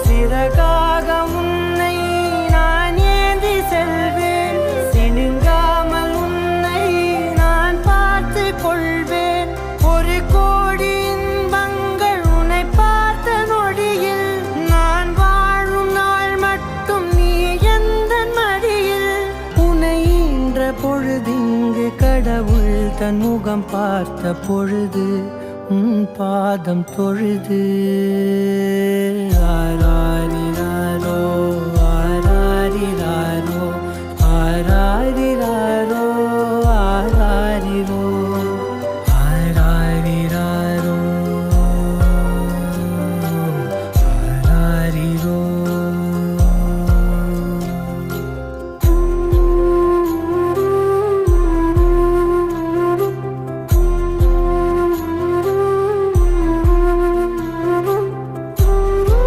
சிறகாக உன்னை நான் ஏந்தி செல்வேன், சினுங்காமல் உன்னை நான் பார்த்து கொள்வேன். ஒரு கோடி இன்பங்கள் உன்னை பார்த்த நொடியில், நான் வாழும் நாள் மட்டும் நீ எந்த மடியில். உன்னை ஈன்ற பொழுதிங்கு கடவுள் தன் முகம் பார்த்த பொழுது உன் பாதம் தொழுது